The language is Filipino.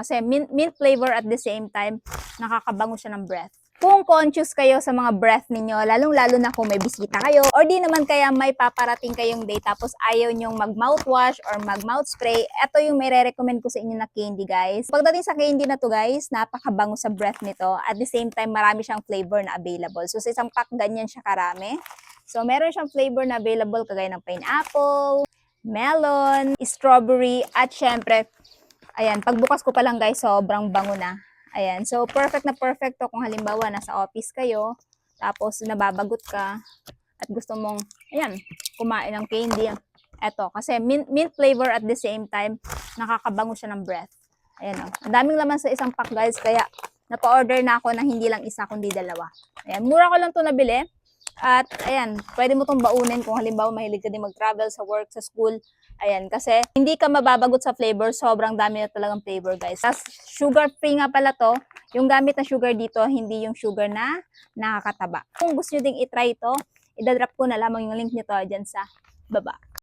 Kasi mint flavor at the same time, nakakabango siya ng breath. Kung conscious kayo sa mga breath ninyo, lalong-lalo na kung may bisita kayo, or di naman kaya may paparating kayong day tapos ayaw nyong mag-mouthwash or mag-mouth spray, ito yung may re-recommend ko sa inyo na candy, guys. Pagdating sa candy na to, guys, napakabango sa breath nito. At the same time, marami siyang flavor na available. So, sa isang pack, ganyan siya karami. So, meron siyang flavor na available kagaya ng pineapple, melon, strawberry, at syempre, ayan, pagbukas ko pa lang, guys, sobrang bango na. Ayan, so perfect na perfect to kung halimbawa nasa office kayo, tapos nababagot ka, at gusto mong, ayan, kumain ng candy. Eto, kasi mint flavor at the same time, nakakabango siya ng breath. Ayan o, ang daming laman sa isang pack, guys, kaya napa-order na ako ng hindi lang isa, kundi dalawa. Ayan, mura ko lang to nabili. At ayan, pwede mo tong baunin kung halimbawa mahilig ka din mag-travel sa work, sa school. Ayan, kasi hindi ka mababagot sa flavor, sobrang dami na talagang flavor, guys. Tapos sugar free nga pala to. Yung gamit na sugar dito, hindi yung sugar na nakakataba. Kung gusto nyo ding itry ito, idadrop ko na lamang yung link nito dyan sa baba.